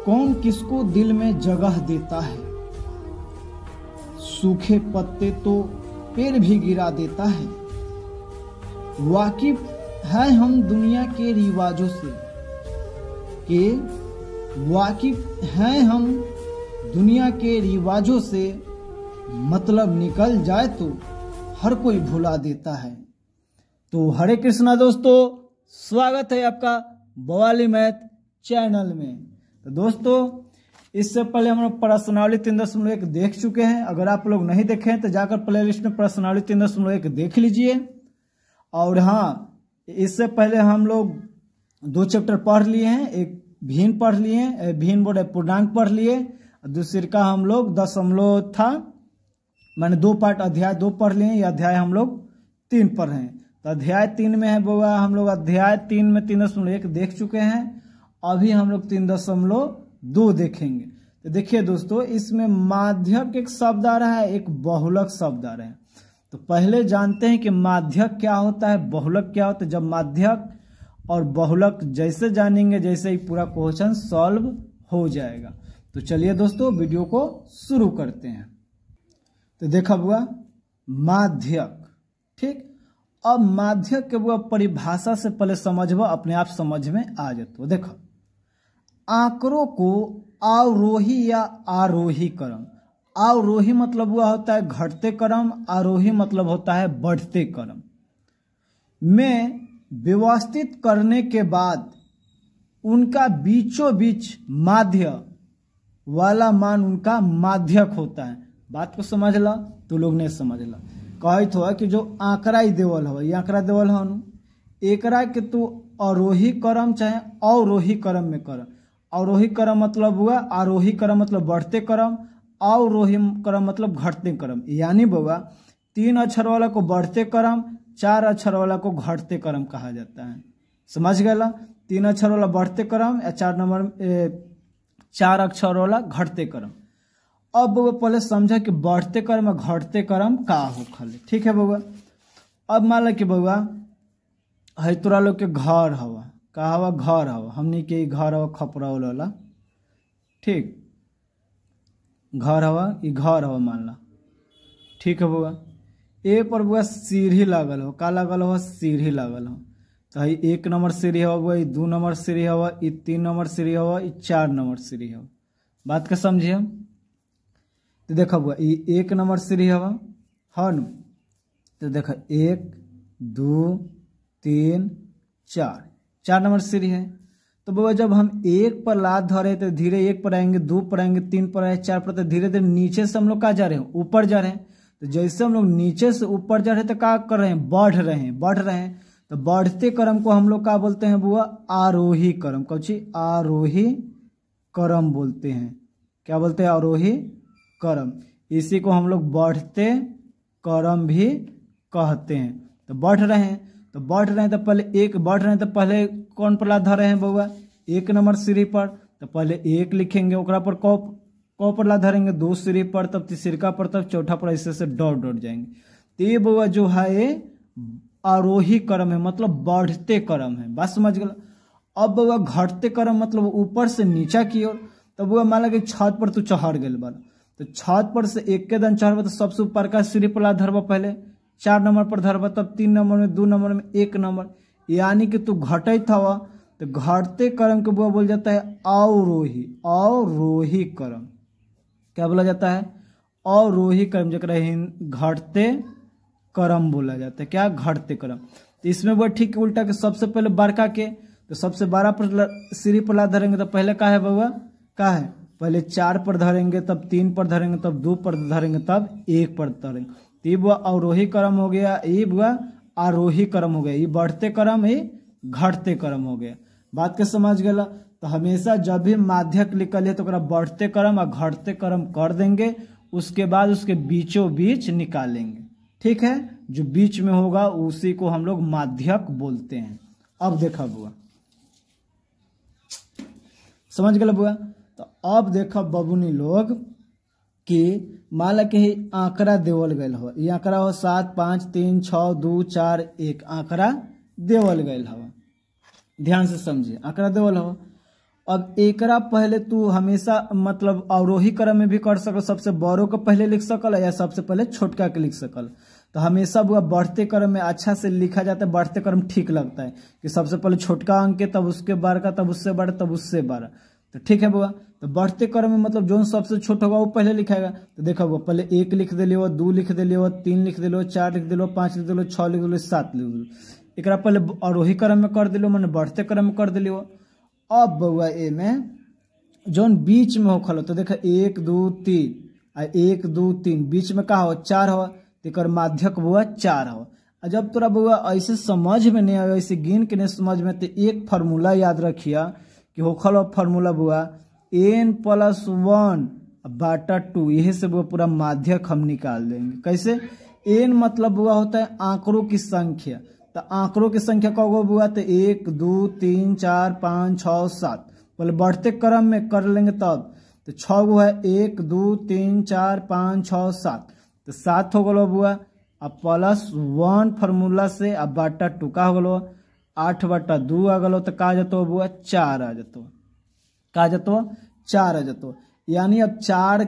कौन किसको दिल में जगह देता है, सूखे पत्ते तो पेड़ भी गिरा देता है। वाकिफ है हम दुनिया के रिवाजों से, वाकिफ हैं हम दुनिया के रिवाजों से, मतलब निकल जाए तो हर कोई भुला देता है। तो हरे कृष्णा दोस्तों, स्वागत है आपका बवाली मैथ चैनल में। तो दोस्तों, इससे पहले हम लोग प्रश्नावली 3.1 देख चुके हैं। अगर आप लोग नहीं देखे हैं तो जाकर प्ले लिस्ट में प्रश्नावली 3.1 देख लीजिए। और हाँ, इससे पहले हम लोग 2 चैप्टर पढ़ लिए हैं। एक भिन्न पढ़ लिए, भिन्न बोर्ड पूर्णांक पढ़ लिए। दूसरे का हम लोग दशमलव था, मैंने 2 पार्ट अध्याय 2 पढ़ लिए। ये अध्याय हम लोग 3 पढ़ रहे हैं। तो अध्याय 3 में है बोगा, हम लोग अध्याय 3 में 3.1 देख चुके हैं। अभी हम लोग 3.2 देखेंगे। तो देखिए दोस्तों, इसमें माध्यक एक शब्द आ रहा है, एक बहुलक शब्द आ रहा है। तो पहले जानते हैं कि माध्यक क्या होता है, बहुलक क्या होता है। जब माध्यक और बहुलक जैसे जानेंगे, जैसे ही पूरा क्वेश्चन सॉल्व हो जाएगा। तो चलिए दोस्तों, वीडियो को शुरू करते हैं। तो देखा हुआ माध्यक, ठीक। अब माध्यक के वो परिभाषा से पहले समझवा, अपने आप समझ में आ जाता। देखो, आंकड़ों को अवरोही या आरोही क्रम, अवरोही मतलब हुआ होता है घटते क्रम, आरोही मतलब होता है बढ़ते क्रम में व्यवस्थित करने के बाद उनका बीचों बीच माध्य वाला मान उनका माध्यक होता है। बात को समझ ला, तो लोग नहीं समझ ला। कहत हो कि जो आंकड़ा ही देवल हो, ये आंकड़ा देवल हो, एकरा के तू आरोही क्रम चाहे अवरोही क्रम में कर। अवरोही क्रम मतलब हुआ, आरोही क्रम मतलब बढ़ते क्रम, अवरोही क्रम मतलब घटते क्रम। यानी बउआ 3 अक्षर वाला को बढ़ते क्रम, 4 अक्षर वाला को घटते क्रम कहा जाता है। समझ गया? 3 अक्षर वाला बढ़ते क्रम या 4 अक्षर वाला घटते क्रम। अब बउआ पहले समझा कि बढ़ते क्रम और घटते क्रम का हो खाली, ठीक है बउआ। अब मान लो कि बउआ है तोरा लोग के घर हवा, का हवा घर हवा, हमनी के घर हवा खपरावल वाला, ठीक। घर हवा, ये घर हवा मान ला, ठीक है बउआ। ए पर बुआ सीढ़ी लागल हो, का लागल हो, सीढ़ी लागल हो। तो 1 नंबर सीढ़ी हवा बुआ, 2 नंबर सीढ़ी हवा, 3 नंबर सीढ़ी हवा, 4 नंबर सीढ़ी हवा। बात का समझिए। तो देखा बुआ, 1 नंबर सीढ़ी हवा न। तो देखा 1 2 3 4 नंबर सीढ़ी है। तो बुआ जब हम 1 पर लात धरे तो धीरे 1 पर आएंगे, 2 पर आएंगे, 3 पर आए, 4 पर, तो धीरे धीरे नीचे से हम लोग कहाँ जा रहे हैं, ऊपर जा रहे हैं। तो जैसे हम लोग नीचे से ऊपर जा रहे हैं तो क्या कर रहे हैं, बढ़ रहे हैं। तो बढ़ते क्रम को हम लोग क्या बोलते हैं बुआ, आरोही क्रम। कौची, आरोही क्रम बोलते हैं। क्या बोलते हैं, आरोही क्रम। इसी को हम लोग बढ़ते क्रम भी कहते हैं। तो बढ़ रहे हैं तो पहले 1 बढ़ रहे हैं तो पहले कौन पर लात धरे हैं बउआ, 1 नंबर सीढ़ी पर। तो पहले 1 लिखेंगे, ओकरा पर कौ पर लात धरेंगे, 2 सीढ़ी पर, तब तीसरा पर, तब चौथा पर, ऐसे से डॉट जाएंगे। तो ये बउआ जो है आरोही क्रम है, मतलब बढ़ते क्रम है। बात समझ गया। अब बउआ घटते क्रम मतलब ऊपर से नीचा की ओर। तब बउआ मान ला कि छत पर तू चढ़ गए बाला, तो छत पर से एक के दिन चढ़बा तो सबसे ऊपर का सीढ़ी पर लात धरबा, पहले 4 नंबर पर धरबा, तब 3 नंबर में, 2 नंबर में, 1 नंबर। यानी कि तू घटत हवा। तो घटते क्रम के बुआ बोल जाता है अवरोही क्रम। क्या बोला जाता है, अवरोही क्रम, जरा घटते क्रम बोला जाता है। क्या, घटते क्रम। तो इसमें वो ठीक उल्टा के सबसे पहले बड़का के, तो सबसे बड़ा पर सीढ़ी पर लात धरेंगे तो पहले का है बउआ, का है, पहले 4 पर धरेंगे, तब 3 पर धरेंगे, तब 2 पर धरेंगे, तब 1 पर धरेंगे। तो ये बुआ अवरोही क्रम हो गया, ये बुआ आरोही क्रम हो गया। ये बढ़ते क्रम, ये घटते क्रम हो गया। बात के समझ गया। तो हमेशा जब भी माध्यक निकले तो बढ़ते क्रम और घटते क्रम कर देंगे, उसके बाद उसके बीचों बीच निकालेंगे, ठीक है। जो बीच में होगा उसी को हम लोग माध्यक बोलते हैं। अब देखा बुआ, समझ गए बुआ। तो अब देखा बबुनी लोग कि मान ला कि आंकड़ा देवल गयल हो, ये आंकड़ा हो 7 5 3 6 2 4 1 आंकड़ा देवल गयल हो। ध्यान से समझिए, आंकड़ा देवल हो। अब एकरा पहले तू हमेशा मतलब अवरोही क्रम में भी कर सकल, सबसे बड़ों को पहले लिख सकल या सबसे पहले छोटका के लिख सकल। तो हमेशा बुआ बढ़ते क्रम में अच्छा से लिखा जाता है, बढ़ते क्रम ठीक लगता है कि सबसे पहले छोटका अंक के, तब उसके बार का, तब उससे बड़ा, तब उससे बड़ा। तो ठीक है बुआ। तो बढ़ते क्रम में मतलब जो सबसे छोटा होगा वो पहले लिखाएगा। तो देखा बुआ, पहले 1 लिख दिले हो, 2 लिख दिले हो, 3 लिख दिले हो, 4 लिख दिले हो, 5 लिख दिले हो, 6 लिख दिले हो, 7 लिख दिले हो। एकरा पहले अवरोही क्रम में कर दिले, मैंने बढ़ते क्रम में कर दिले हो। अब बुआ ए में जोन बीच में होखल, तो देखा 1 2 3 आ 1 2 3 बीच में का हो 4 हो, तेकर माध्यक बुआ 4 हो। जब तोरा बुआ ऐसे समझ में नहीं आवे, ऐसे गिन के नहीं समझ में, तो एक फार्मूला याद रखिया कि होखल फार्मूला बुआ n+1 बटा 2, यही से बुआ पूरा माध्यक हम निकाल देंगे। कैसे? n मतलब बुआ होता है आंकड़ों की संख्या। तो आंकड़ों की संख्या का होगा बुआ, तो 1 2 3 4 5 6 7 पहले बढ़ते क्रम में कर लेंगे तब। तो 6 गो है, 1 2 3 4 5 6 7, तो 7 हो गलो बुआ। अब +1 फार्मूला से अब बटा 2 का हो गलो 8 बटा 2 आ गलो, तो का जतो बुआ 4 आ जतो, का जतो 4 आ जतो। यानी अब 4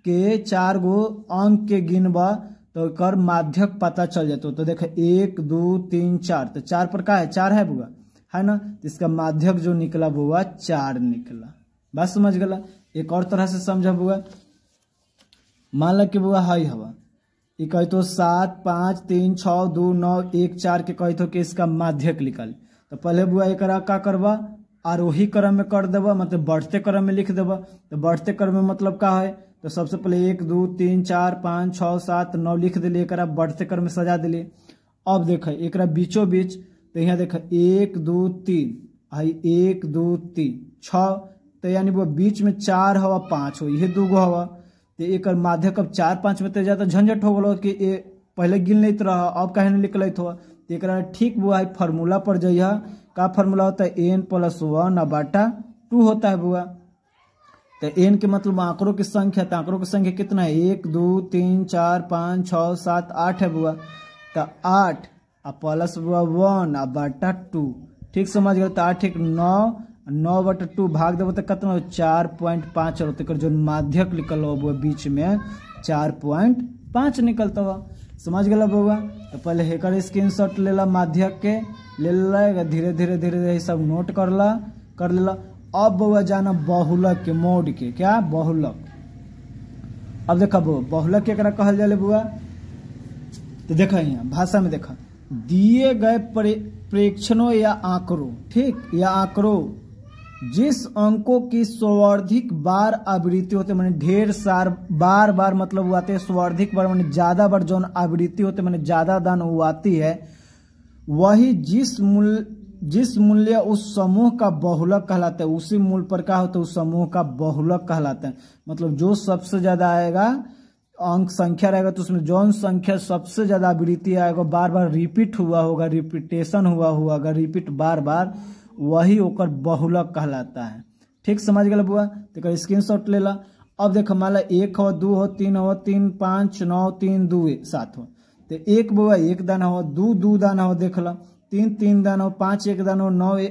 के 4 गो अंक के गिनबा तो कर माध्यक पता चल जातो। तो देखे 1 2 3 4, तो 4 पर का है 4 है बुआ, है ना। तो इसका माध्यक जो निकला बुआ 4 निकला। बात समझ गला। एक और तरह से समझा बुआ, मान लो कि बुआ हाई हवा ये कही तो 7 5 3 6 2 9 1 4 के कही तो कि इसका माध्यक निकाल। तो पहले बुआ एक का करबा आरोही क्रम में कर देबा, मतलब बढ़ते क्रम में लिख देबा। तो बढ़ते क्रम में मतलब का है, तो सबसे पहले 1 2 3 4 5 6 7 9 लिख दिले, एक बढ़ते क्रम में सजा दिले। अब देख एक बीचों बीच, तो यहाँ देख 1 2 3 आई 1 2 3 6, तो यानी वो बीच में 4 हवा 5 हो, यही 2 गो हवा। तो एक माध्यक अब 4 5 में तो ज्यादा झंझट हो गलो कि ए पहले गिन लेत रहा, अब कहे नहीं निकलत हो। तो एक ठीक बुआ है फार्मूला पर जइहा। का फार्मूला होता है n+1 बटा 2 होता है बुआ। तो n के मतलब आंकड़ों की संख्या, तो आंकड़ों की संख्या कितना है 1 2 3 4 5 6 7 8 है बुआ। तो 8 प्लस बुआ 1 बटा 2, ठीक समझ गए। तो 8 1 9, 9 बटा 2 भाग देव तो कितना 4.5 और तक जो माध्यक निकल बुआ बीच में 4.5 निकलता हुआ। समझ गया बउआ। तो पहले हेकर स्क्रीनशॉट लेला माध्यक के ले ला, धीरे धीरे धीरे धीरे सब नोट कर लेला। अब बउआ जाना बहुलक के मोड के, क्या बहुलक। अब देखा बहुलक केकरा कहल जाले बुआ, तो देखा यहाँ भाषा में देखा दिए गए प्रेक्षणों या आंकड़ों, ठीक, या आंकड़ों जिस अंकों की सर्वाधिक बार आवृत्ति होते माने ढेर सार बार बार मतलब वो आते हैं सर्वाधिक बार माने ज्यादा बार जो आवृत्ति होते माने ज्यादा दान वो आती है, वही जिस मूल्य उस समूह का बहुलक कहलाता है, उसी मूल्य पर क्या होता है उस समूह का बहुलक कहलाता है। मतलब जो सबसे ज्यादा आएगा अंक संख्या रहेगा तो उसमें जौन संख्या सबसे ज्यादा आवृत्ति आएगा, बार बार रिपीट हुआ होगा, रिपीटेशन हुआ होगा, रिपीट बार बार, वही ओकर बहुलक कहलाता है। ठीक समझ गए बुआ। तो स्क्रीनशॉट लेला। अब देख मान ला 1 हो 2 हो 3 हो 3 5 9 3 2 7 हो, तो 1 बुआ 1 दाना हो, 2 2 दाना हो, देख ला 3 3 दाना हो, 5 1 दाना हो, 9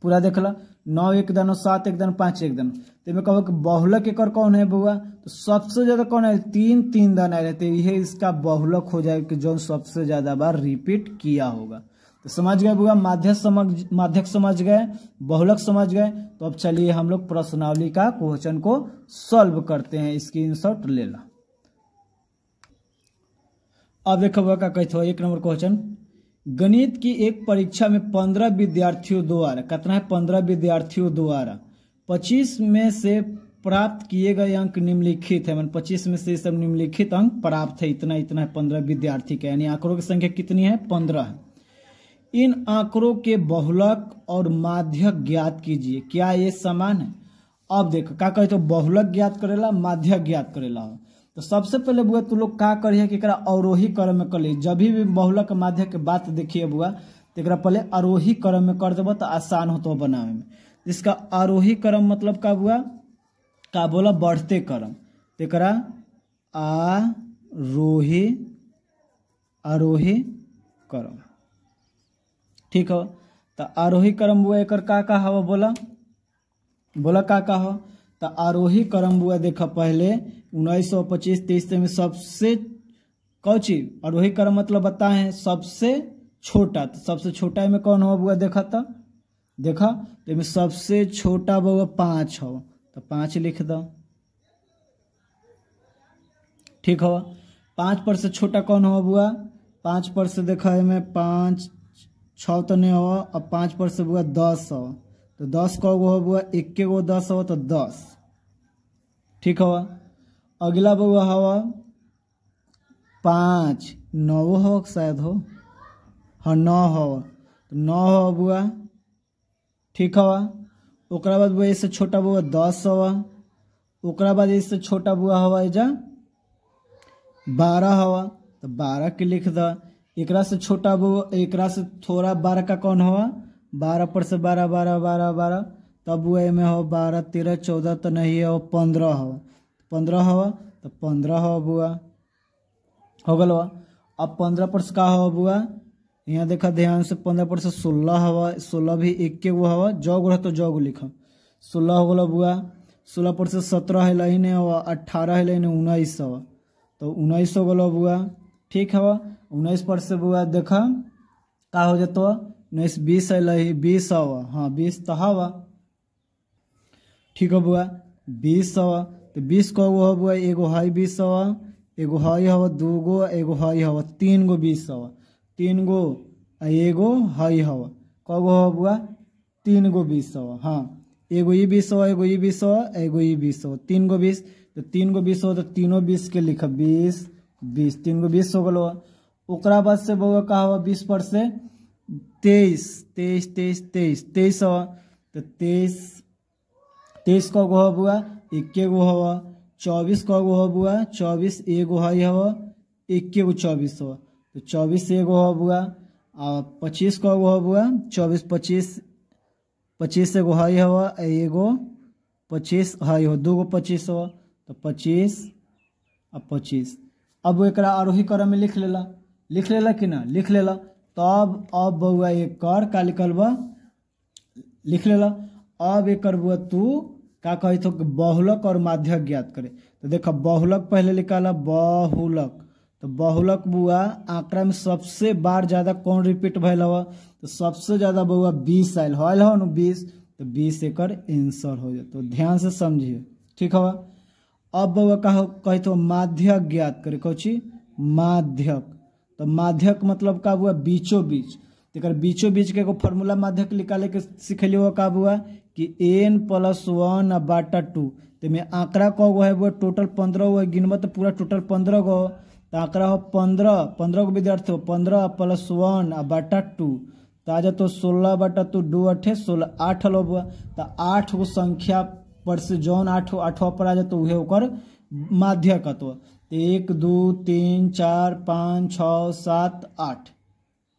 पूरा देख ला 9 1 दाना, 7 1 दाना, 5 1 दाना। तो मैं कहो कि बहुलक एकर कौन है बुआ, तो सबसे ज्यादा कौन है 3 3 दाना रहते, यह इसका बहुलक हो जाएगा कि जो सबसे ज्यादा बार रिपीट किया होगा। तो समझ गए बुआ, माध्यक समझ गए, बहुलक समझ गए। तो अब चलिए हम लोग प्रश्नावली का क्वेश्चन को सॉल्व करते हैं। स्क्रीनशॉट ले ला। अब देखो बुआ का कहते हो 1 नंबर क्वेश्चन, गणित की एक परीक्षा में 15 विद्यार्थियों द्वारा, कितना है 15 विद्यार्थियों द्वारा 25 में से प्राप्त किए गए अंक निम्नलिखित है। 25 में से सब निम्नलिखित अंक प्राप्त है, इतना इतना है 15 विद्यार्थी का, यानी आंकड़ों की संख्या कितनी है 15 है। इन आंकड़ों के बहुलक और माध्यक ज्ञात कीजिए, क्या ये समान है। अब देखो क्या कहते हो बहुलक ज्ञात करेला, माध्यक ज्ञात करेला। तो सबसे पहले बुआ तू लोग क्या करिए कि अवरोही क्रम में कर ली। जब भी बहुलक माध्यक के बात देखिए बुआ तो पहले आरोही क्रम में कर देबो तो आसान होता बनावे में। इसका आरोही क्रम मतलब का बुआ का बोला बढ़ते क्रम, तो आरोही क्रम, ठीक हो। तो आरोही क्रम बुआ एक का हवा बोला बोला का हो तो आरोही क्रम बुआ देखा पहले 1925-23 में सबसे कौची आरोही क्रम मतलब बताए सबसे छोटा, तो सबसे छोटा में कौन हो बुआ देखा था, देखा तो इनमें सबसे छोटा बुआ 5 हो तो 5 लिख दो। ठीक हो 5 पर से छोटा कौन हो बुआ, 5 पर से देखा में 5 6 तो नहीं हो, अब 5 पर से बुआ 10 हो तो 10 को हो बुआ 1 गो 10 हो तो 10। ठीक हो अगला बुआ हवा 5 9 हो शायद हो, हाँ 9 हो तो 9 हो बुआ। ठीक हवा ओकरा बाद बुआ इससे छोटा बुआ 10 हवा, ओकरा बाद इससे छोटा बुआ हवा एजा 12 हवा तो 12 के लिख द। एकरा से छोटा बुआ एकरा से थोड़ा 12 का कौन हवा, 12 पर से 12 12 12 12 तब बुआ में हो 12 13 14 तो नहीं है 15 हवा, 15 हवा तो 15 हवा बुआ हो गल। अब 15 पर से का हवा बुआ, यहाँ देखा ध्यान से 15 पर से 16 हवा, 16 भी 1 के वो हवा जौग रहा तो जौग लिखा 16 हो गल बुआ। 16 पर से 17 है लहीने हवा, 18 है लहीने 19 हवा तो 19 हो गल बुआ। ठीक हवा 19 पर से बुआ देखा का हो जातो 19 20 है लही 20 हवा, हाँ 20 तो हवा। ठीक है बुआ 20 हवा तो 20 को वो बुआ एगो हाई 20 हवा, एगो हाई हवा 2 गो, एगो हाई हवा 3 गो 20 हवा, 3 गो एगो हाई हवा कगो हो बुआ 3 गो 20 हवा, हाँ एगो ई 20 हवा, एगो ई 20 हवा, एगो ई 20 हवा, 3 गो 20 तो 3 गो 20 हो तो तीनों 20 के लिखा 20 20 3 गो 20 हो गलो। ओकरा बाद से बुआ का हवा 20 पर से 23 23 23 23 23 हवा तो 23 23 को गो बुआ 1 गो हवा, 24 को गो हो बुआ 24 एगो हाई हवा 1 गो 24 हवा तो 24 एगो हो बुआ। और 25 को गो हो बुआ 24 25 25 एगो हाई हवा, एगो 25 हाई हो 2 गो 25 हवा तो 25 और 25। अब एकरा आरोही क्रम में लिख लेला कि ना लिख लेला तब अब बउआ एक कर का लिखलबा लिख लेला। अब एक बुआ तू का कही तो बहुलक और माध्यक ज्ञात करे तो देखा बहुलक पहले निकाला बहुलक तो बहुलक बुआ आंकड़ा में सबसे बार ज्यादा कौन रिपीट भइल हवा तो सबसे ज्यादा बुआ 20 आयल हो न 20 तो 20 एकर आंसर हो जाए तो ध्यान से समझिए। ठीक हवा अब बुआ कही तो माध्यक ज्ञात करे कौची माध्यक तो माध्यक मतलब का बुआ बीचों बीच तो बीचों बीच के एगो फॉर्मूला माध्यक निकाले के सिखलियो हुआ का बुआ कि n+1/2 तो में आंकड़ा को है वो टोटल 15 हुआ गिनबा तो पूरा टोटल 15 गो तो आंकड़ा हो 15 गो विद्यार्थी हो 15 + 1/2 तो आ जातो 16/2 2 8 16 8 हलो बुआ तो 8 गो संख्या पर से जौन 8 पर आ जातो उहे ओकर माध्यक हतो 1 2 3 4 5 6 7 8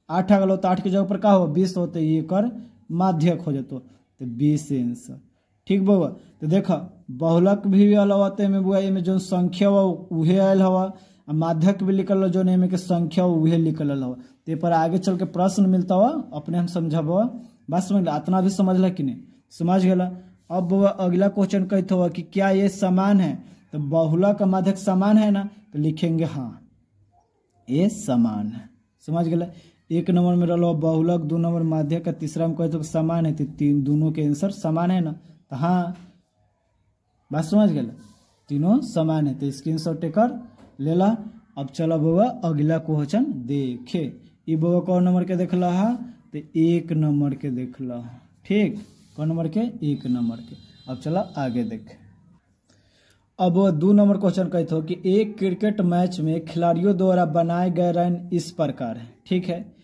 8 आ गलो तो 8 के जगह पर का हो 20 होते ये कर माध्यक हो जातो तो 20 आंसर। ठीक बउआ तो देखा बहुलक भी आल हवा तो एमे बुआ एमे जो संख्या हुआ उहे आयल हवा माध्यक भी लिखल जो एमे के संख्या उहे लिखल हवा ते पर आगे चल के प्रश्न मिलता हुआ अपने हम समझाबो बात समझ इतना भी समझला कि नहीं समझ गया। अब बुआ अगला क्वेश्चन कहते हुआ कि क्या ये समान है तो बहुलक का माध्यक समान है ना तो लिखेंगे हाँ ये समान है समझ गया। 1 नंबर में रहो बहुलक 2 नंबर माध्यक का तीसरा में कहते समान है तो 3 दोनों के आंसर समान है ना तो हाँ बात समझ गया तीनों समान है तो स्क्रीनशॉट कर लेला। अब चलो बउआ अगला क्वेश्चन देखे ये बउआ कौन नंबर के देखला है तो 1 नंबर के देखला ठीक कौन नंबर के 1 नंबर के। अब चलो आगे देखे। अब 2 नंबर क्वेश्चन कहते हो कि एक क्रिकेट मैच में खिलाड़ियों द्वारा बनाए गए रन इस प्रकार है। ठीक है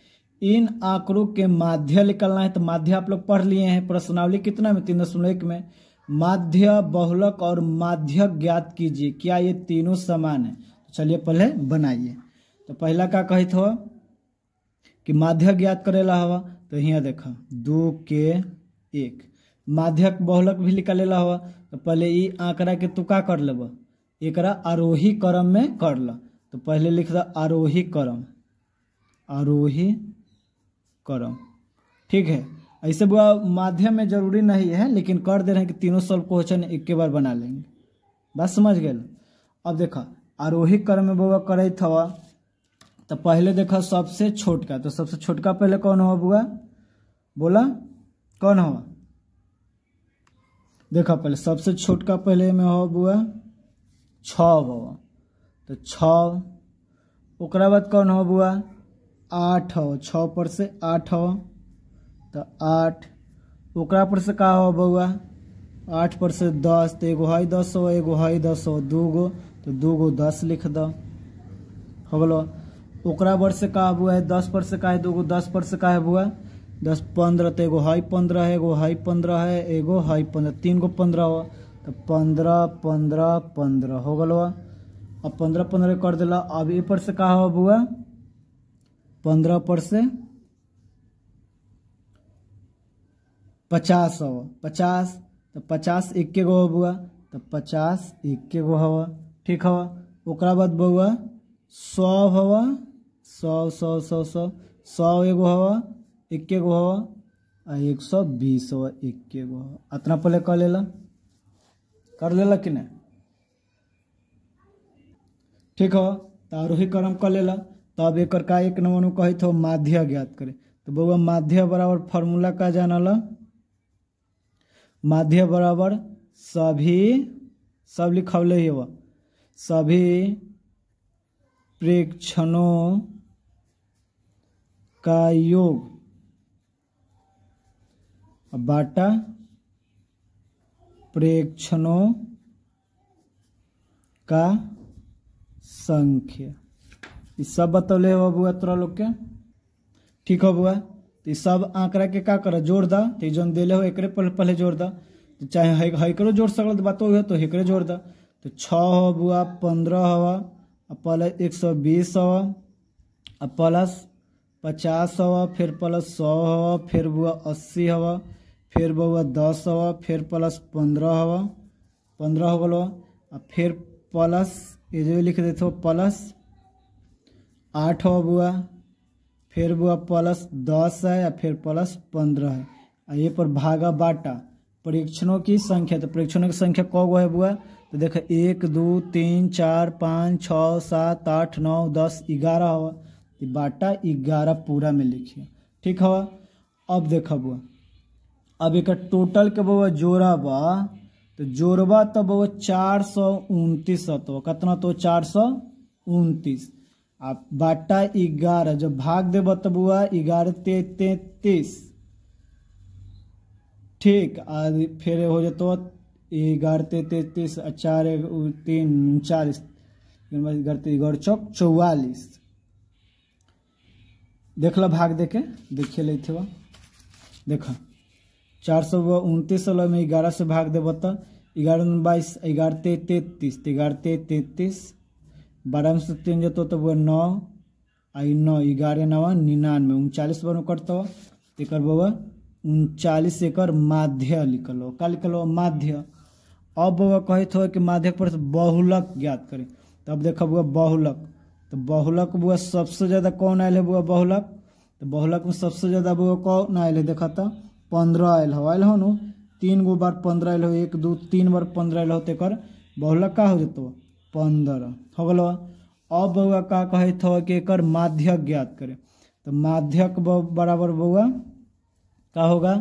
इन आंकड़ों के माध्य निकलना है तो माध्य आप लोग पढ़ लिए हैं प्रश्नावली कितना में 3.1 में माध्य बहुलक और माध्यक ज्ञात कीजिए क्या ये तीनों समान है तो चलिए पहले बनाइए। तो पहला का कहित हो कि माध्यक ज्ञात करेला हवा तो यहाँ देखा 2 के 1 माध्यक बहुलक भी निकालेला हवा तो पहले ई आंकड़ा के तू का कर लेबा एकरा आरोही क्रम में कर ला तो पहले लिख दा आरोही क्रम ठीक है। ऐसे बुआ माध्यम में जरूरी नहीं है, लेकिन कर दे रहे हैं कि तीनों सॉल्व क्वेश्चन एक के बार बना लेंगे। बात समझ गए। अब देखा आरोही क्रम में बुआ करे था, तो पहले देखा सबसे छोटका, तो सबसे छोटका पहले कौन हुआ बुआ, बोला कौन हुआ, देखा पहले सबसे छोटका पहले में हो बुआ 6 हुआ, तो 6, ओकरा बाद कौन हो बुआ 8 हो, 6 पर से 8 हो, तो 8, ओकरा पर से का हो बुआ 8 पर से 10, तो एगो है 10 हो, एगो है 10 हो, 2 गो, तो 2 गो 10 लिख दो, हो गलो। ओकरा पर से का बुआ है 10 पर से का है 2 गो, 10 पर से का है बुआ 10, 15, तो एगो है 15 है, एगो है 15 है, एगो है 15, 3 गो 15 हो, तो 15 15 15 हो गलो। अब 15 15 कर दिला। अब ए पर से का हो बुआ 15 पर से 50 हो, 50, तो 50 1 गो हो बुआ, तो 50 1 गो हवा, ठीक हवा। ओकरा बाद बुआ 100 हवा, 100 100 100 100 100 एगो हवा, 1 गो हवा, आ 120 हवा, 1 गो हवा। इतना पहले कर लेला कि नहीं, ठीक हो। तो आरोही क्रम कर लेला। तब एक का एक नंबर में कही तो माध्य ज्ञात करे, तो बउआ माध्य बराबर फार्मूला का जानला, माध्य बराबर सभी, सब लिखवले ही हुआ, सभी प्रेक्षणों का योग बाटा प्रेक्षणों का संख्या, ये सब बतौले हो बुआ तोरा लोग के, ठीक हो बुआ। तो सब आंकड़ा के का कर जोड़ दा, तो जौन दिले हो एकरे पहले जोड़ दा, तो चाहे हेकरो जोड़ सकल तो बात हो, तो हेकरे जोड़ दा। तो 6 हो बुआ 15 हवा, प्लस 120 हवा, प्लस 50 हवा, फिर प्लस 100 हवा, फिर बुआ 80 हवा, फिर बुआ 10 हवा, फिर प्लस 15 हवा, 15 हो गलो। फिर प्लस ये जो लिख देते हो प्लस 8 हो बुआ, फिर बुआ प्लस 10 है, या फिर प्लस 15 है, ये पर भागा बाटा परीक्षणों की संख्या, तो परीक्षणों की संख्या कौ गो है बुआ, तो देखो 1 2 3 4 5 6 7 8 9 10 11 हुआ, बाटा 11 पूरा में लिखिए, ठीक है। अब देखा बुआ, अब एक टोटल के बुआ जोड़ा बा, तो जोड़बा तो बुआ 429 तो कितना, तो 429, आप बाटा 11, जब भाग देबा तो बुआ 11 33, ठीक। आज फिर हो जातो 11 33 4 3 39, 11 चौक 44, देखला भाग देके देखिए लेते हुआ, देखा 429 में 11 से भाग देबा तो 11 22, 11 33, 11 33, 12 में से 3 जतो तो वो 9, 9 11 9 99, 39 बार करता एक बउआ 39 एकर माध्य लिखल हो, का लिखल हो माध्य। अब बउआ कहे थो कि माध्य पर बहुलक ज्ञात करे, तब देखा बुआ बहुलक, तो बहुलक बुआ सबसे ज्यादा कौन आयल है बुआ बहुलक, तो बहुलक में सबसे ज्यादा बुआ कौन आयल है, देखा था 15 आयल हो नु, 3 गो बार 15 आयल हो, 1 2 3 बार 15 आयल हो, तेकर बहुलक का हो जतो 15 हो गलो। अब बउआ का कहे थो कि एकर माध्य ज्ञात करे, तो माध्यक बराबर बउआ क्या होगा,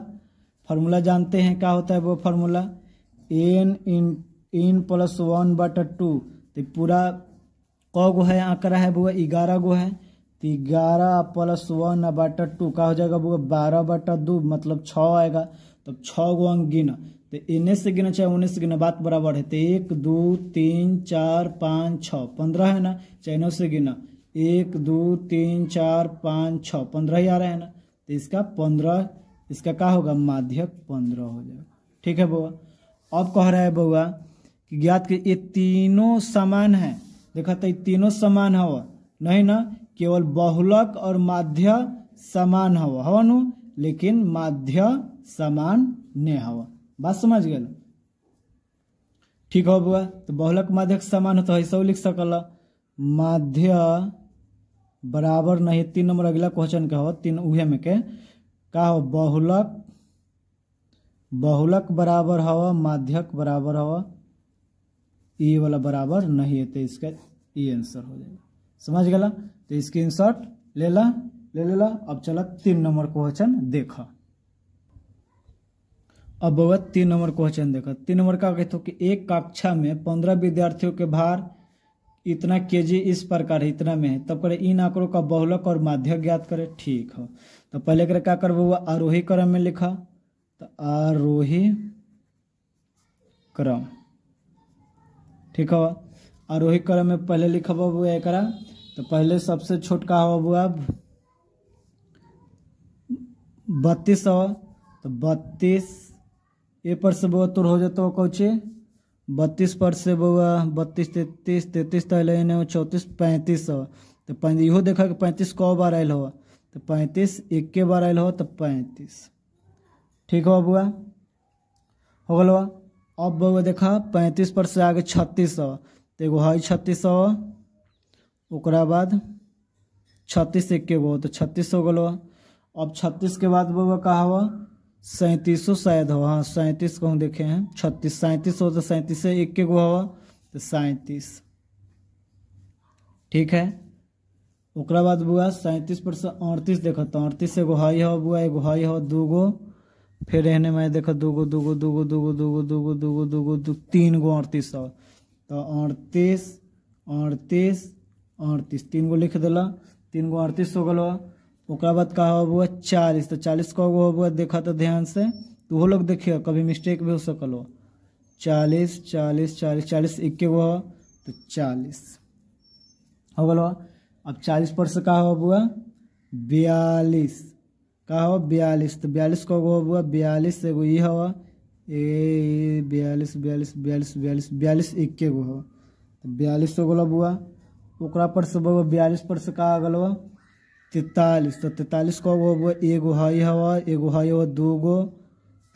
फार्मूला जानते हैं क्या होता है वो फार्मूला, n प्लस 1/2, तो पूरा क गो है आंकड़ा है बुआ 11 गो है, तो 11 प्लस 1/2 का हो जाएगा बुआ 12/2, मतलब 6 आएगा, तब 6 गो अंक गिना, तो इन्हें से गिना चाहे उन्हें से गिना बात बराबर है, तो 1 2 3 4 5 6 15 है ना, चाहे से गिना 1 2 3 4 5 6 15 ही आ रहा है ना, तो इसका 15, इसका क्या होगा माध्यक 15 हो जाएगा, ठीक है बुआ। अब कह रहा है बुआ कि ज्ञात के ये तीनों समान है, देखा तो ये तीनों समान हवा नहीं ना, केवल बहुलक और माध्य समान हवा नु, लेकिन माध्य समान ने हवा, बात समझ गए, ठीक हो बुआ। तो बहुलक माध्यक समान हो तो ऐसा लिख सकला, माध्य बराबर नहीं 3 नंबर अगला क्वेश्चन का हो, 3 उहे में के का हो बहुलक बहुलक बराबर हवा माध्यक बराबर हवा, ये वाला बराबर नहीं है, तो इसका ये आंसर हो जाएगा। समझ गया? तो इसकी इंसर्ट ले लेला। अब चला 3 नंबर क्वेश्चन देखा। अब बउआ 3 नंबर क्वेश्चन देखा। 3 नंबर का कहते हो कि एक कक्षा में 15 विद्यार्थियों के भार इतना केजी इस प्रकार है, इतना में है, तब करे इन आंकड़ों का बहुलक और माध्यक ज्ञात करे। ठीक है, तो पहले करे क्या कर बउआ, आरोही क्रम में लिखा, तो आरोही क्रम, ठीक है। आरोही क्रम में पहले लिखा बउआ एकरा, तो पहले सबसे छोटका हवा बुआ 32 हवा, तो 32 ए पर से बुआ तोड़ हो जाता हो कौचे 32 पर से बुआ 32 33 तैले 34 35 हवा, तो इहो देखा कि 35 कौ बार आयल हवा, तो 35 एक के बार आयल हवा, तो 35। ठीक हो बुआ, हो गल। अब बुआ देखा 35 पर से आगे 36 हवा, तो एगो है 36 हवा, ओकरा बाद 36 एक के गो, तो 36 हो गलो। अब 36 के बाद बउआ का हवा 37 शायद हो, हाँ 37 कहूँ देखे हैं, 36 37 हो, तो 37 एक के गो हवा, तो 37। ठीक है, ओकरा बाद बुआ 37 पर से 38 देखो, तो 38 एगो हाई हो बुआ, एगो हाई हो दूगो, फिर रहने में देखो दूगो 3 गो 38 हो, तो 38 3 गो लिख दिला, 3 गो 38 हो गलो। ओकरा बाद का हो बुआ 40, तो 40 का गो हो बुआ देखा तो ध्यान से, तो वो लोग देखिए कभी मिस्टेक भी हो सकलो। 40 40 40 40 एक के गो हो, तो 40 हो गलो। अब 40 पर से का हो बुआ 42, का हो 42, तो 42 का गो हो बुआ 42 एगो ये हवा, 42 42 42 42 42 एक के गो हो, तो 42 हो गलो बुआ। ओकरा पर से बुआ 42 पर से का आ गलो 43, तो 43 का गो बुआ एगो हाई हवा, एगो हाई हवा दूगो,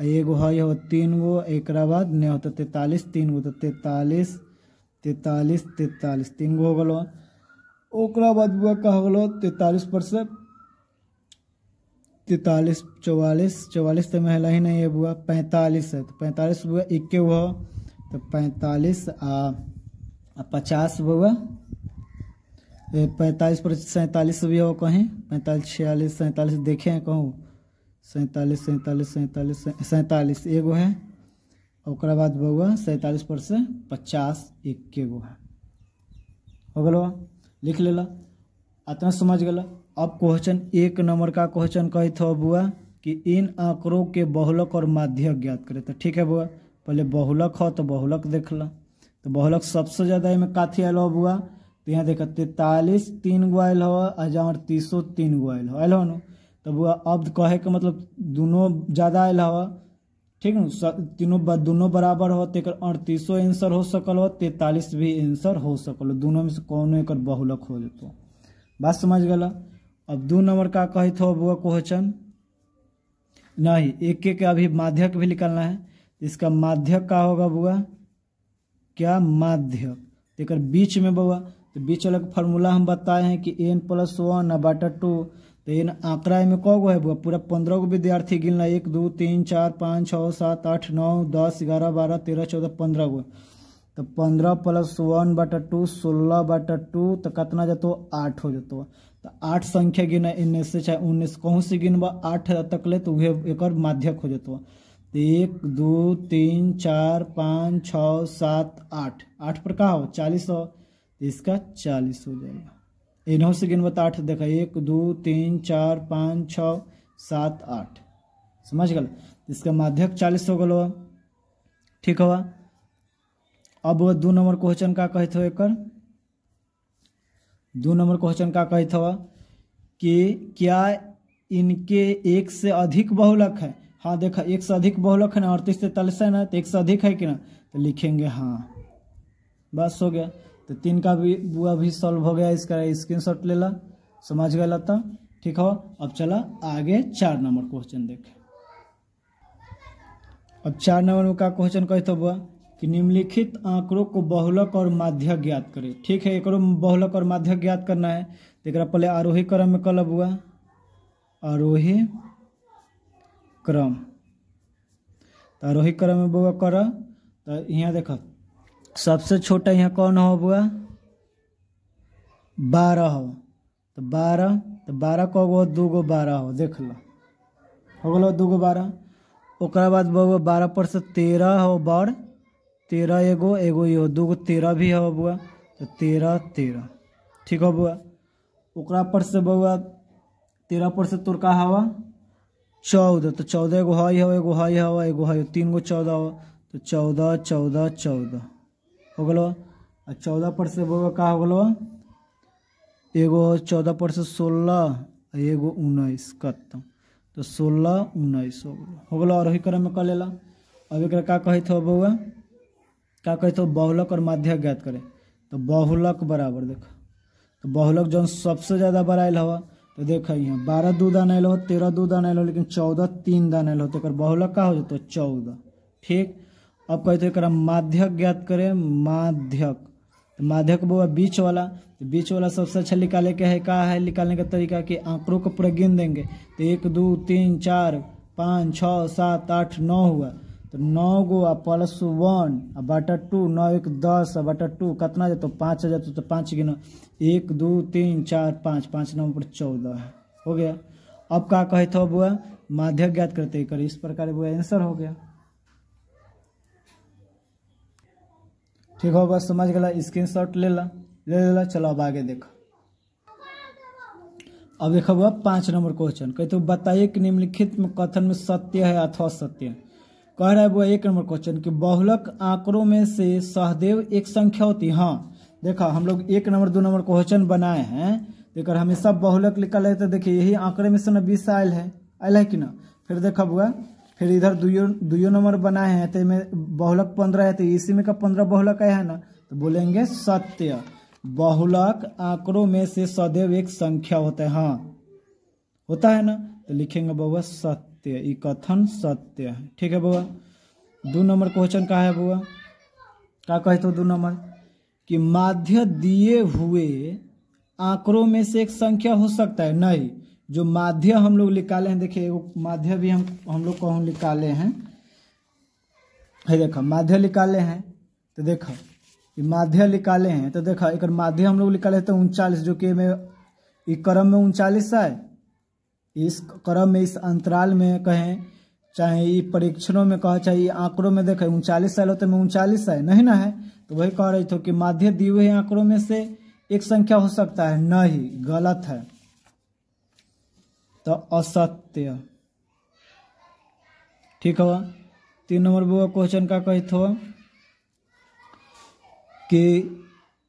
एगो हाई हवा 3 गो, एकरा बाद नहीं होता 43 3 गो, तो 43 43 43 3 गो हो गलो। ओकरा बाद बुआ का हो गलो 43 पर से 43 44 44 तो महिला ही नहीं है बुआ, 45 है, तो 45 बुआ एक के हुआ, तो 45 50 बुआ 45 पर 47 भी हो कहीं, 45 46 47 देखे हैं कहूँ, 47 47 47 47 एगो है। ओकरा बाद बउआ 47 पर से 50 एक के गो है, हो गलो, लिख लेला। इतना समझ गला। अब क्वेश्चन 1 नंबर का क्वेश्चन कही था बुआ कि इन आंकड़ों के बहुलक और माध्यक ज्ञात करे। तो ठीक है बुआ, पहले बहुलक हो तो बहुलक देख ला, तो बहुलक सबसे ज्यादा इनमें काथी आयल हो बुआ, तो यहाँ देखा 43 3 गो आयल हो, 38 3 गो आयल हो न, तो बुआ अब कहे के मतलब दोनों ज्यादा आयल हो, ठीक न, दोनों बराबर हो, तो 38 आंसर हो सकल हो, 43 भी आंसर हो सकल हो, दोनों में से कौन एक बहुलक हो जातो। बात समझ गला। अब 2 नंबर का कही था बुआ क्वेश्चन, नहीं एक के अभी माध्यक भी निकालना है, इसका माध्यक का होगा बुआ, क्या माध्यक, एक बीच में बुआ, तो बीच वाला फार्मूला हम बताए हैं कि n+1/2, तो इन आंकड़ा में कौ गो है बुआ, पूरा 15 गो विद्यार्थी गिनला, 1 2 3 4 5 6 7 8 9 10 11 12 13 14 15 गो, तो 15 + 1/2 16/2, तो कितना जातो 8 हो जातो, तो 8 संख्या गिना, इनमें से चाहे 19 कहूँ से गिनबा 8 तक ले, तो वह एक माध्यक हो जातो, तो 1 2 3 4 5 6 7 8 8 पर का हो 40 हो, तो इसका 40 हो जाएगा। इन्हों से गिनबा 8 देखा, 1 2 3 4 5 6 7 8, समझ गल, इसका माध्यक 40 हो गलो। ठीक हुआ। अब 2 नंबर क्वेश्चन का कहते हो, एक 2 नंबर क्वेश्चन का कहते हो कि क्या इनके एक से अधिक बहुलक है। हाँ देखा, एक से अधिक बहुलक है ना, 38 से 43 है ना, तो एक से अधिक है कि ना, तो लिखेंगे हाँ, बस हो गया। तो 3 का भी बुआ भी सॉल्व हो गया, इसका स्क्रीनशॉट ले ला, समझ गया तो ठीक हो। अब चला आगे 4 नंबर क्वेश्चन देखें। अब 4 नंबर में का क्वेश्चन कहते हो बुआ कि निम्नलिखित आंकड़ों को बहुलक और माध्यक ज्ञात करें। ठीक है, एक बहुलक और माध्यक ज्ञात करना है, तो एक पहले आरोही क्रम में कल बुआ, आरोही क्रम, तो आरोही क्रम में बउआ कर, तो यहाँ देखो सबसे छोटा यहाँ कौन हो बुआ 12 हो, तो 12 को गो 2 गो 12 हो, देख लो हो गलो 2 गो 12। ओकरा बाद बउआ 12 पर से 13 हो बड़, 13 एगो ये हो 2 गो 13 भी हो बुआ, तो 13 ठीक हो बुआ। ओकरा पर से बउआ 13 पर से तोर का हवा 14, तो 14 एगो हई हो, एगो हई हो, एगो हई 3 गो 14 हो, तो 14 हो गलो। और 14 पर से बउआ का हो गलो एगो 14 पर से 16 एगो 19 खत्म, तो 16 19 हो गलो। और वही क्रम में कर लेला। अब एक का कहित हो बउआ, का कहित हो बहुलक और माध्यक ज्ञात करे, तो बहुलक बराबर देखो, तो बहुलक जो सबसे ज़्यादा बड़ाइल हवा, तो देख यहाँ 12 2 दान आयल हो, 13 2 दान आयल हो, लेकिन 14 3 दान आयल हो, तो बहुलक का हो जातो 14। ठीक, अब कहते एक माध्यक ज्ञात करे, माध्यक, तो माध्यक बउआ बीच वाला, तो बीच वाला सबसे अच्छा निकाले के है, का है निकालने का तरीका कि आंकड़ों को पूरा गिन देंगे, तो 1 2 3 4 5 6 7 8 9 हुआ, तो 9 गो प्लस 1 बटा 2, 9 1 10 बटा 2 कितना जातो 5 जातो, तो 5 गिनो 1 2 3 4 5 5 9 पर 14 है, हो गया। अब का कहे तो बुआ माध्यक ज्ञात करते कर, इस प्रकार बुआ आंसर हो गया। ठीक हो बस समझ गला, स्क्रीनशॉट ले लेला। चलो अब आगे देखो। अब देखो बुआ 5 नंबर क्वेश्चन, कहते बताइए कि निम्नलिखित में कथन में सत्य है अथवा सत्य है। कह रहा है बुआ 1 नंबर क्वेश्चन कि बहुलक आंकड़ों में से सहदेव एक संख्या होती है। हाँ देखा हम लोग 1 नंबर 2 नंबर क्वेश्चन बनाए हैं, देखकर हमेशा बहुलक निकल है, तो देखिए यही आंकड़े में से ना 20 आयल है कि ना। फिर देखा बुआ फिर इधर दुयो नंबर बनाए हैं, तो में बहुलक 15 है, तो इसी में का 15 बहुलक आया है ना, तो बोलेंगे सत्य। बहुलक आंकड़ों में से सदैव एक संख्या होता है, हाँ होता है ना, तो लिखेंगे बुआ सत्य, ये कथन सत्य है। ठीक है बुआ। 2 नंबर क्वेश्चन का है बुआ, क्या कहे तो 2 नंबर कि माध्य दिए हुए आंकड़ों में से एक संख्या हो सकता है। नहीं, जो माध्य हम लोग निकाले हैं, देखिए वो माध्य भी हम लोग को हम निकाले हैं, है देखो माध्य निकाले हैं, तो देखो ये माध्य निकाले हैं, तो देखो एक माध्य हम लोग निकाले तो 39, जो कि में इस क्रम में 39 है, इस क्रम में इस अंतराल में कहें चाहे ये परीक्षणों में कहा चाहे आंकड़ों में देखें 39 साल होते में 39 है नहीं ना है, तो वही कह रही थी कि माध्य दिए हुए आंकड़ों में से एक संख्या हो सकता है। नहीं, गलत है, तो असत्य। ठीक है। 3 नंबर बुआ क्वेश्चन का कही थो कि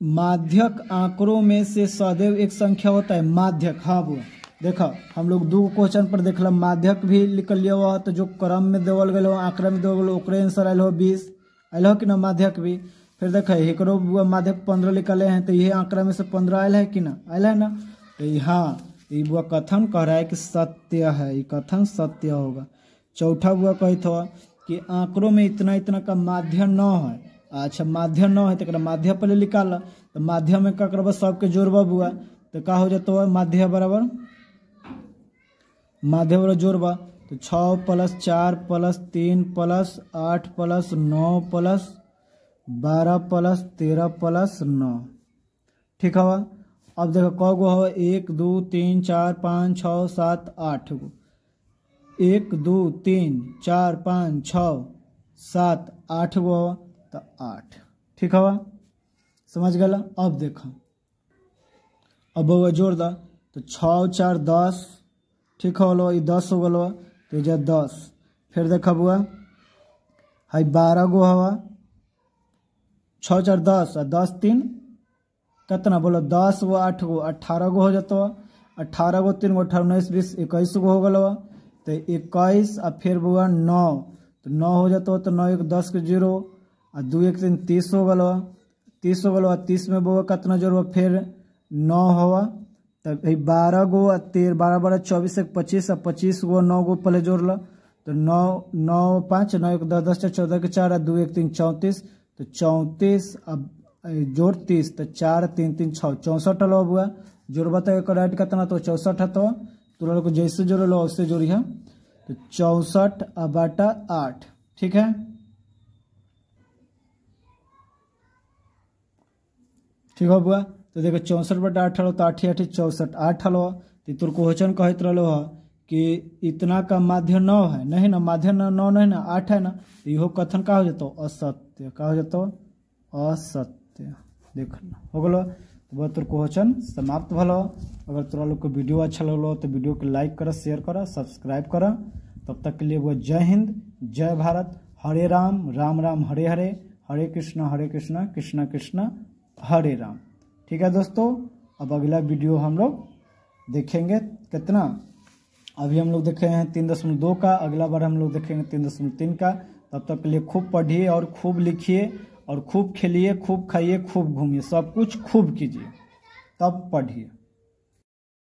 माध्यक आंकड़ों में से सदैव एक संख्या होता है। माध्यक, हाँ बुआ देखा हम लोग 2 क्वेश्चन पर देखल माध्यक भी निकल लिया हुआ, तो जो क्रम में देवल गए आंकड़ा में देवल ओकरे आंसर आयल हो 20 आयल हो कि ना माध्यक भी। फिर देखा एकरो बुआ माध्यक 15 निकले हैं, तो ये आंकड़ा में से 15 आयल है कि ना, आयल है ना, तो हाँ ये बुआ कथन कह रहा है कि सत्य है, ये कथन सत्य होगा। चौथा बुआ कही थो कि आंकड़ों में इतना इतना का माध्य न है। अच्छा माध्य न है तो माध्य पहले निकाल, तो माध्य में क्या करब सबके जोड़ब बुआ, तो का हो जाता माध्य बराबर माध्य बराबर जोड़ब, तो 6 + 4 + 3 + 8 + 9 + 12 + 13 + 9। ठीक है। अब देखो क गो हो 1 2 3 4 5 6 7 8 गो, 1 2 3 4 5 6 7 8 गो, तो 8। ठीक है, समझ गला। अब देखो अब बउआ जोड़ दा, तो 6 4 10। ठीक हो ये 10 हो गलो, तो ये 10। फिर देखा बुआ हाई 12 गो हवा, 6 4 10 और 10 3 कितना बोलो 10 गो 8 गो 18 गो हो जाता। 18 गो 3 गो 18 19 20 21 गो हो गलो, तो 21 और फिर बुआ 9, तो 9 हो जाता, तो 9 1 10 के 0 और 2 1 3 30 हो गलो, 30 हो गलो। 30 में बुआ कितना जोड़ो फिर 9 हुआ, तो 12 गो 13 12 12 24 1 25 और 25 गो 9 गो पहले जोड़ लो, तो 9 9 5 9 1 10 10 14 के 4 और 2 1 3 34, तो 34 अब जोड़ 30, तो 4 3 3 6 64 लो बुआ जोड़बा, तो राइट कितना तो 64 है, तो तुम लोग को जैसे जोड़ लो उससे जोड़ी है, तो 64 बटा 8। ठीक है, ठीक हो बुआ। तो देखो 64/8 हलो तो 8 8 64 8 हलो। तो तोर क्वेश्चन कहत रहो कि इतना का माध्य 9 है, नहीं ना, माध्य 9 नहीं ना, 8 है ना, तो इहो कथन का हो जातो असत्य, का हो जातो असत्य। देख हो गलो। तो वह तोर क्वेश्चन समाप्त भलो। अगर तोरा लोग को वीडियो अच्छा लगलो तो वीडियो को लाइक करो, शेयर करो, सब्सक्राइब करो। तब तक के लिए वो जय हिंद, जय भारत, हरे राम, राम राम हरे हरे, हरे कृष्णा कृष्णा कृष्णा हरे राम। ठीक है दोस्तों, अब अगला वीडियो हम लोग देखेंगे कितना, अभी हम लोग देखे हैं 3.2 का, अगला बार हम लोग देखेंगे 3.3 का। तब तक के लिए खूब पढ़िए और खूब लिखिए और खूब खेलिए, खूब खाइए, खूब घूमिए, सब कुछ खूब कीजिए, तब पढ़िए।